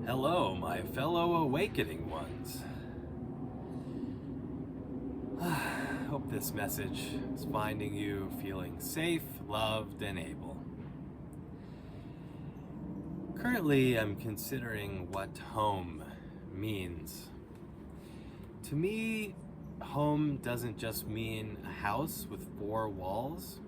Hello, my fellow awakening ones. Hope this message is finding you feeling safe, loved, and able. Currently, I'm considering what home means. To me, home doesn't just mean a house with four walls.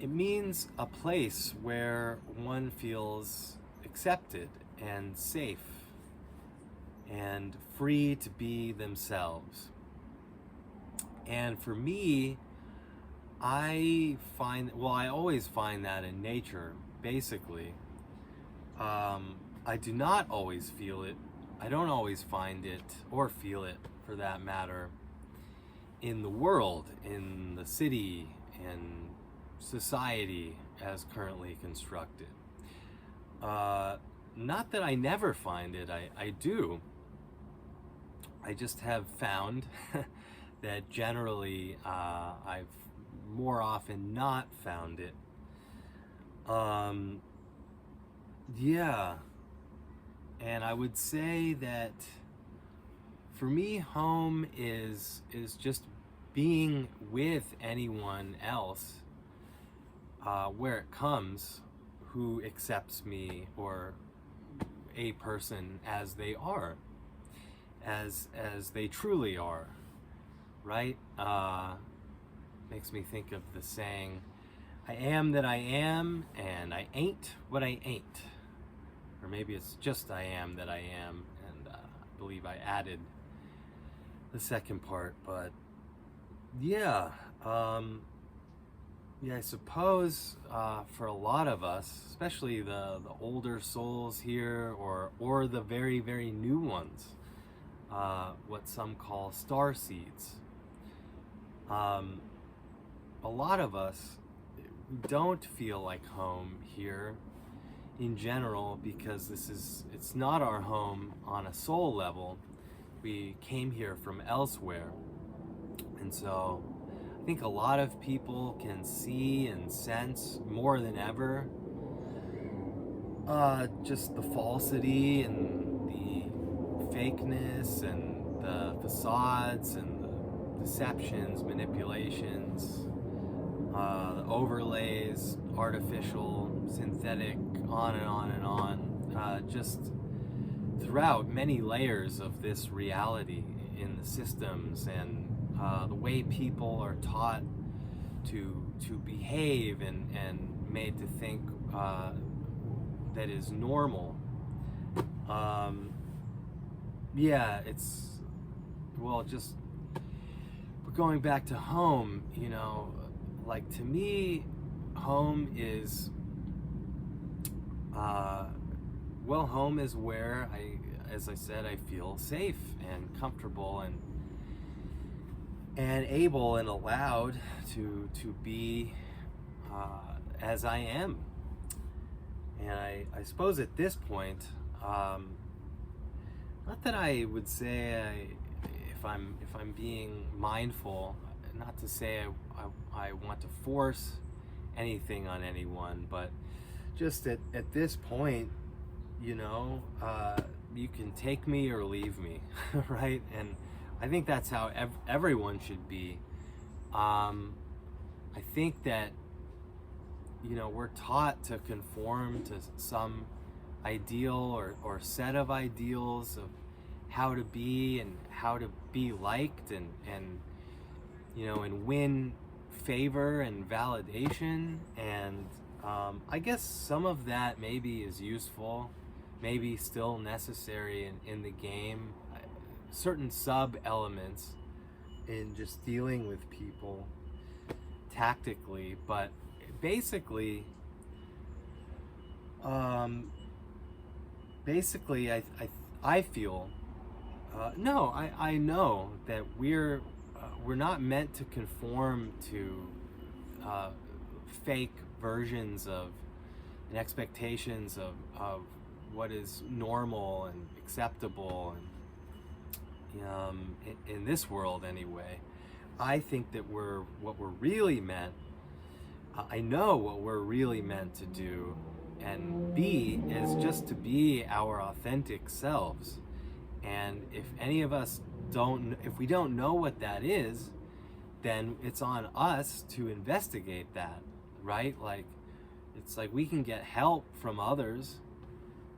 It means a place where one feels accepted and safe and free to be themselves. And for me, I always find that in nature, basically. I do not always feel it. I don't always find it or feel it, for that matter, in the world, in the city, in society as currently constructed. Not that I never find it, I do. I just have found that generally I've more often not found it. Yeah, and I would say that for me, home is just being with anyone else where it comes, who accepts me or a person as they are, as they truly are, right? Makes me think of the saying, I am that I am, and I ain't what I ain't. Or maybe it's just I am that I am, and I believe I added the second part, but yeah, I suppose for a lot of us, especially the older souls here, or the very, very new ones, what some call star seeds, a lot of us don't feel like home here in general because it's not our home on a soul level. We came here from elsewhere, and so I think a lot of people can see and sense more than ever just the falsity and the fakeness and the facades and the deceptions, manipulations, the overlays, artificial, synthetic, on and on and on, just throughout many layers of this reality in the systems and the way people are taught to behave and made to think that is normal. Just going back to home, like to me, home is home is where as I said, I feel safe and comfortable and able and allowed to be as I am. And I suppose at this point, not that I would say if I'm being mindful, not to say I want to force anything on anyone, but just at this point, you can take me or leave me, right? And I think that's how everyone should be. I think that, we're taught to conform to some ideal or set of ideals of how to be and how to be liked and win favor and validation. And I guess some of that maybe is useful, maybe still necessary in the game, certain sub elements in just dealing with people tactically, but basically I feel I know that we're not meant to conform to fake versions of and expectations of what is normal and acceptable and in this world anyway. I think that what we're really meant, I know what we're really meant to do and be is just to be our authentic selves. And if any of us if we don't know what that is, then it's on us to investigate that, right? Like, it's like we can get help from others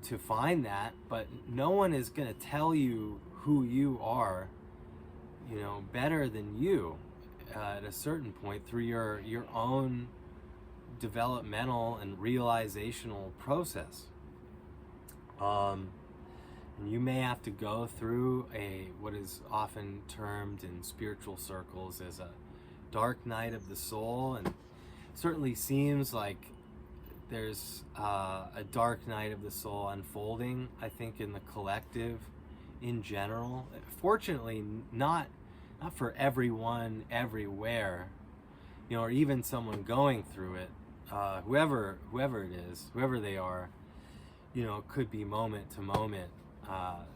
to find that, but no one is going to tell you who you are, better than you at a certain point through your own developmental and realizational process. And you may have to go through what is often termed in spiritual circles as a dark night of the soul, and it certainly seems like there's a dark night of the soul unfolding, I think, in the collective in general. Fortunately, not for everyone everywhere, or even someone going through it, whoever it is, whoever they are, could be moment to moment.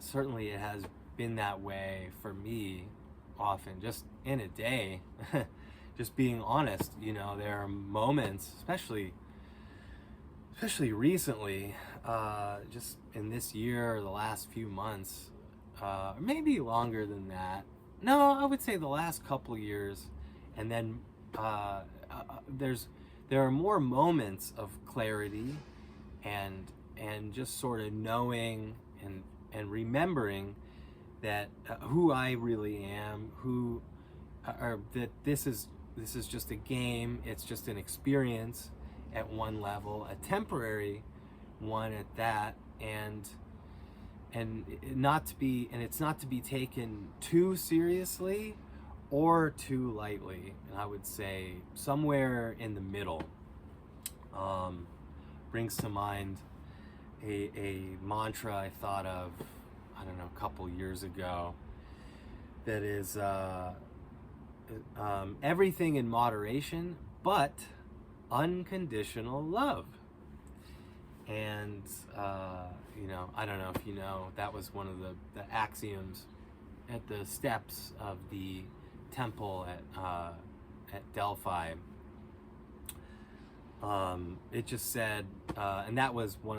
Certainly it has been that way for me often, just in a day. Just being honest, there are moments, especially recently, just in this year or the last few months, maybe longer than that. No, I would say the last couple years, and then there are more moments of clarity and just sort of knowing and remembering that who I really am, that this is just a game, it's just an experience at one level, a temporary one at that, and it's not to be taken too seriously or too lightly. And I would say somewhere in the middle. Brings to mind a mantra I thought of, I don't know, a couple years ago, that is everything in moderation, but unconditional love. And I don't know if you know, that was one of the axioms at the steps of the temple at Delphi. It just said, and that was one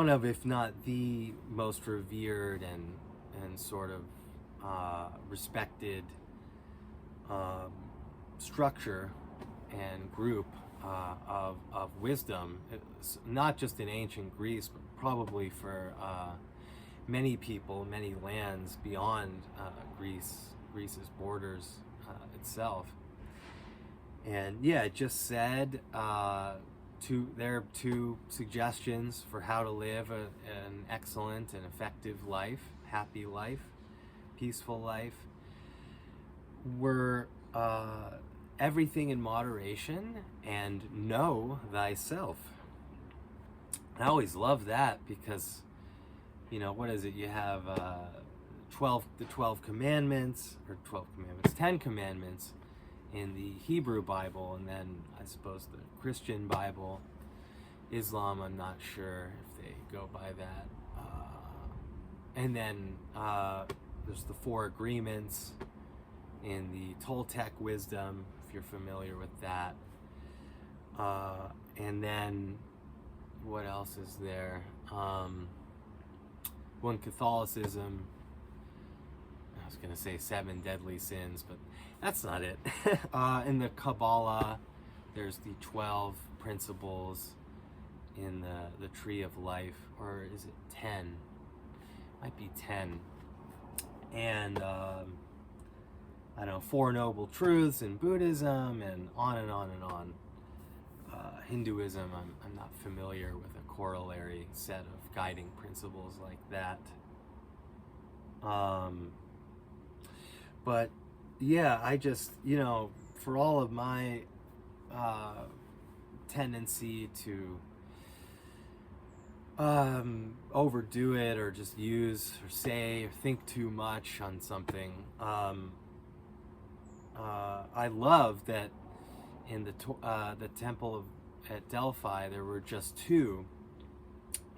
of, if not the most revered and sort of respected structure and group of wisdom. It's not just in ancient Greece, but probably for many people, many lands beyond Greece's borders itself. And yeah, it just said there are two suggestions for how to live an excellent and effective life, happy life, peaceful life. Were everything in moderation and know thyself. I always love that because, what is it? You have 12 commandments, 10 commandments in the Hebrew Bible, and then I suppose the Christian Bible, Islam, I'm not sure if they go by that. And then there's the 4 agreements in the Toltec wisdom, if you're familiar with that. And then what else is there? One Catholicism, I was going to say 7 deadly sins, but that's not it. In the Kabbalah, there's the 12 principles in the tree of life, or is it 10? Might be 10. And I don't know, 4 noble truths in Buddhism, and on and on and on. Hinduism, I'm not familiar with a corollary set of guiding principles like that. But yeah, I just, for all of my tendency to overdo it, or just use or say or think too much on something, I love that in the temple at Delphi there were just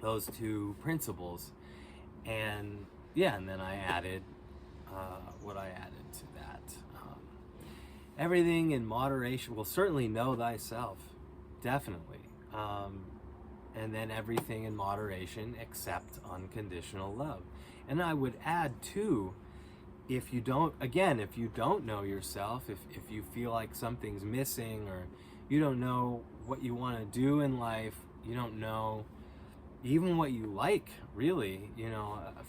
those two principles, and then I added what I added to that. Everything in moderation. Well, certainly know thyself, definitely. and then everything in moderation except unconditional love. And I would add too, if you don't know yourself, if you feel like something's missing, or you don't know what you want to do in life, you don't know even what you like, really,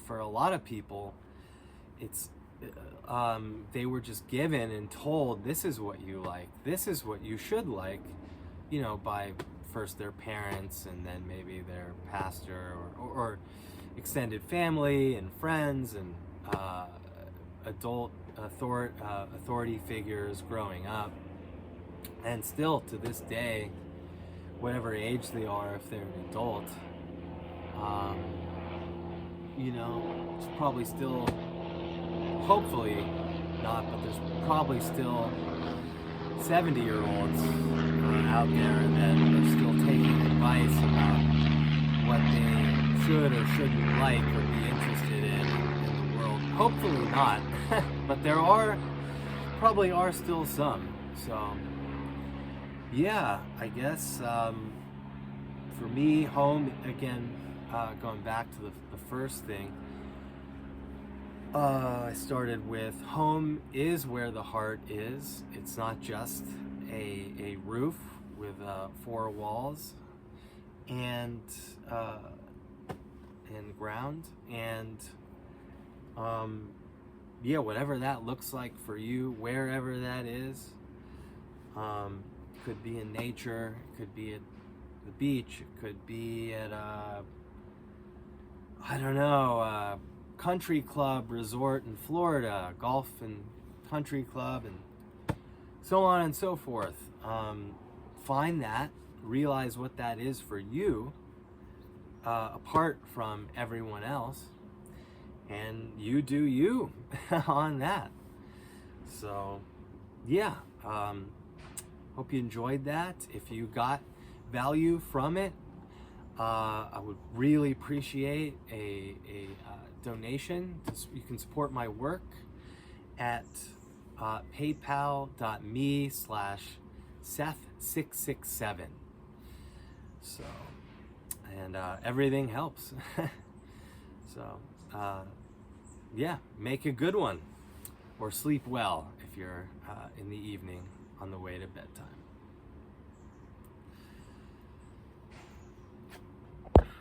for a lot of people, it's they were just given and told, this is what you like, this is what you should like, by first their parents, and then maybe their pastor, or extended family and friends, and adult authority figures growing up. And still to this day, whatever age they are, if they're an adult, it's probably still, hopefully not, but there's probably still 70-year-olds out there that are still taking advice about what they should or shouldn't like or be interested in the world. Hopefully not, but there probably are still some. So yeah, I guess for me, home, again, going back to the first thing, I started with, home is where the heart is. It's not just a roof with 4 walls and ground, and whatever that looks like for you, wherever that is. Could be in nature, it could be at the beach, it could be at country club resort in Florida, golf and country club, and so on and so forth. Find that, realize what that is for you, apart from everyone else, and you do you on that. So yeah, hope you enjoyed that. If you got value from it, I would really appreciate a donation. You can support my work at paypal.me/Seth667. So, and everything helps. So, make a good one, or sleep well if you're in the evening on the way to bedtime.